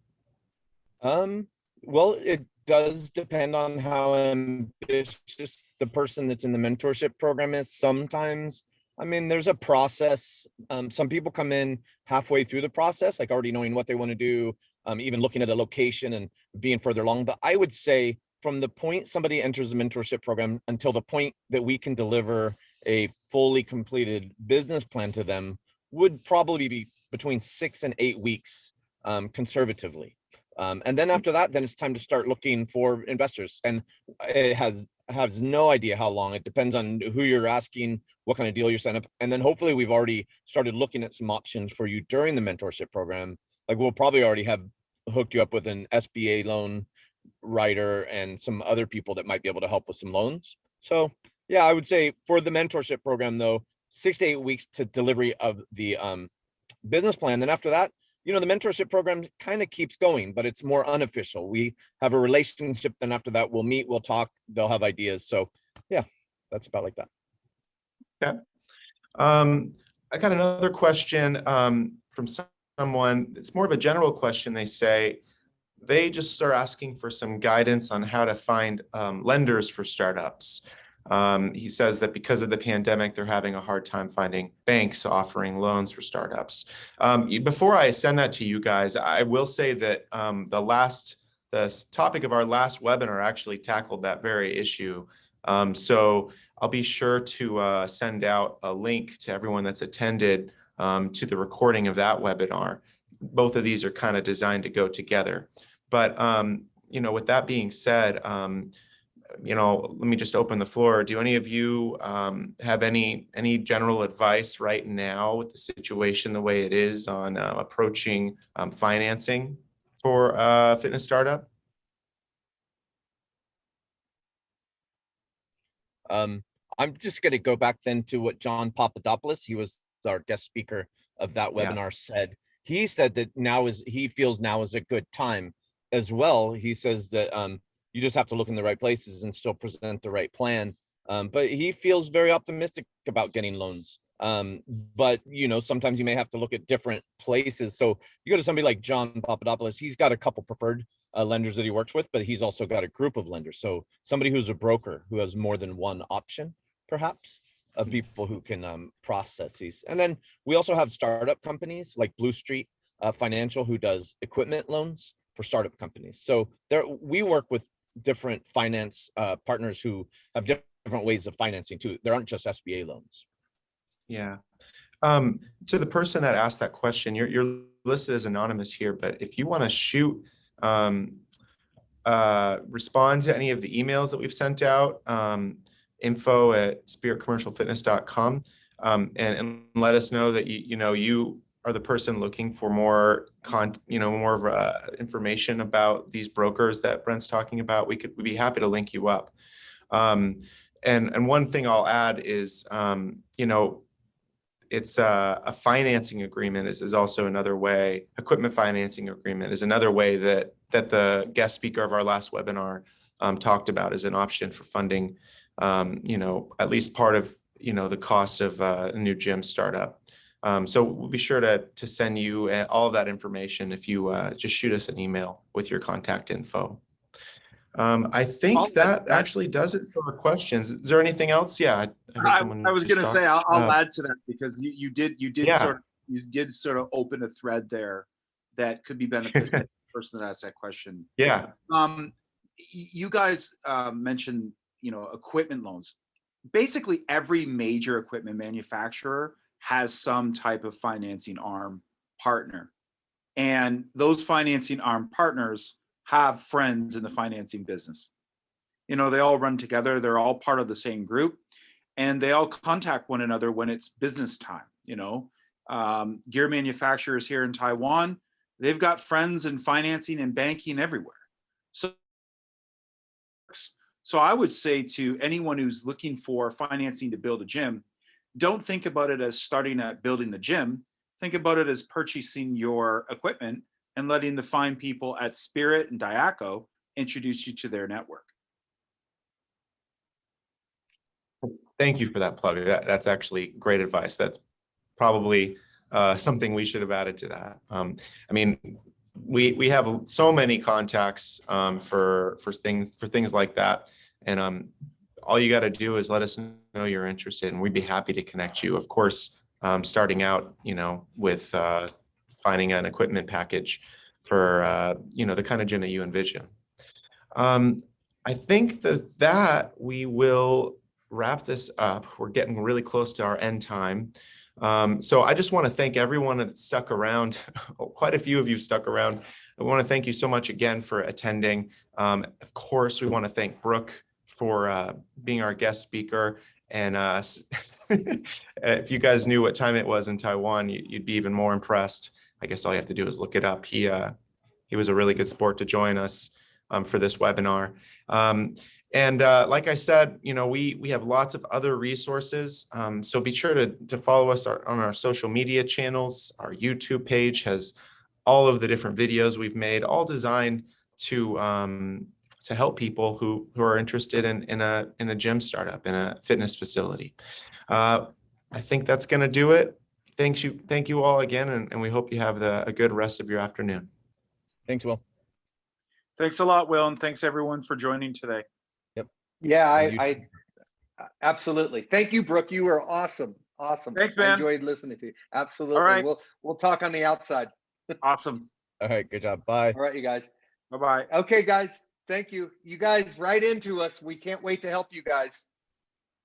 F: Well, it does depend on how ambitious the person that's in the mentorship program is. Sometimes, I mean, there's a process. Some people come in halfway through the process, like already knowing what they want to do, even looking at a location and being further along. But I would say from the point somebody enters the mentorship program until the point that we can deliver a fully completed business plan to them would probably be between 6 and 8 weeks, conservatively. And then after that, then it's time to start looking for investors. And it has no idea how long. It depends on who you're asking, what kind of deal you're setting up. And then hopefully we've already started looking at some options for you during the mentorship program. Like we'll probably already have hooked you up with an SBA loan writer and some other people that might be able to help with some loans. So yeah, I would say for the mentorship program though, 6 to 8 weeks to delivery of the business plan. Then after that, the mentorship program kind of keeps going, but it's more unofficial. We have a relationship. Then after that, we'll meet, we'll talk, they'll have ideas. So yeah, that's about like that.
A: Yeah. I got another question from someone. It's more of a general question. They say they just are asking for some guidance on how to find lenders for startups. He says that because of the pandemic, they're having a hard time finding banks offering loans for startups. Before I send that to you guys, I will say that the topic of our last webinar actually tackled that very issue. So I'll be sure to send out a link to everyone that's attended to the recording of that webinar. Both of these are kind of designed to go together. But with that being said, let me just open the floor. Do any of you have any general advice right now with the situation the way it is on approaching financing for a fitness startup?
F: I'm just going to go back then to what John Papadopoulos, he was our guest speaker of that webinar, said. He said that he feels now is a good time as well. He says that you just have to look in the right places and still present the right plan. But he feels very optimistic about getting loans. But sometimes you may have to look at different places. So you go to somebody like John Papadopoulos, he's got a couple preferred lenders that he works with, but he's also got a group of lenders. So somebody who's a broker who has more than one option, perhaps, of people who can process these. And then we also have startup companies like Blue Street Financial, who does equipment loans for startup companies. So we work with different finance partners who have different ways of financing too. There aren't just SBA loans.
A: Yeah. To the person that asked that question, you're listed as anonymous here, but if you want to shoot, respond to any of the emails that we've sent out, info@spiritcommercialfitness.com, and let us know that you are the person looking for more information about these brokers that Brent's talking about. We'd be happy to link you up. And one thing I'll add is, it's a financing agreement is also another way. Equipment financing agreement is another way that the guest speaker of our last webinar talked about as an option for funding, at least part of, the cost of a new gym startup. So we'll be sure to send you all of that information if you just shoot us an email with your contact info. I think that actually does it for our questions. Is there anything else? Yeah, I heard someone.
E: I was going to say I'll add to that, because you did
A: Yeah.
E: sort of open a thread there that could be beneficial to the person that asked that question.
A: Yeah.
E: You guys mentioned equipment loans. Basically, every major equipment manufacturer has some type of financing arm partner, and those financing arm partners have friends in the financing business. They all run together. They're all part of the same group, and they all contact one another when it's business time. Gear manufacturers here in Taiwan, they've got friends in financing and banking everywhere. So I would say to anyone who's looking for financing to build a gym, don't think about it as starting at building the gym. Think about it as purchasing your equipment and letting the fine people at Spirit and Diaco introduce you to their network.
A: Thank you for that plug. That's actually great advice. That's probably something we should have added to that. We have so many contacts for things like that, and all you got to do is let us know you're interested, and we'd be happy to connect you. Of course, starting out, with finding an equipment package for the kind of gym that you envision. I think that we will wrap this up. We're getting really close to our end time. So I just want to thank everyone that stuck around. Quite a few of you stuck around. I want to thank you so much again for attending. Of course, we want to thank Brooke for being our guest speaker. And if you guys knew what time it was in Taiwan, you'd be even more impressed. I guess all you have to do is look it up. He was a really good sport to join us for this webinar. And like I said, we have lots of other resources. So be sure to follow us on our social media channels. Our YouTube page has all of the different videos we've made, all designed to help people who are interested in a gym startup, in a fitness facility. I think that's going to do it. Thank you all again, and we hope you have a good rest of your afternoon.
F: Thanks, Will.
E: Thanks a lot, Will, and thanks everyone for joining today.
F: Yep.
C: Yeah, I absolutely. Thank you, Brooke. You were awesome. Awesome.
E: Thanks, man.
C: I enjoyed listening to you. Absolutely.
E: All right.
C: We'll talk on the outside.
E: Awesome.
F: All right. Good job. Bye.
C: All right, you guys.
E: Bye-bye.
C: Okay, guys. Thank you. You guys write into us. We can't wait to help you guys.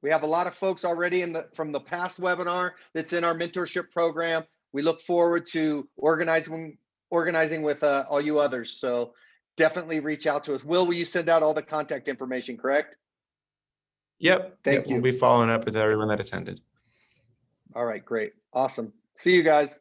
C: We have a lot of folks already from the past webinar that's in our mentorship program. We look forward to organizing with all you others. So definitely reach out to us. Will you send out all the contact information, correct?
A: Yep.
C: Thank you.
A: We'll be following up with everyone that attended.
C: All right, great. Awesome. See you guys.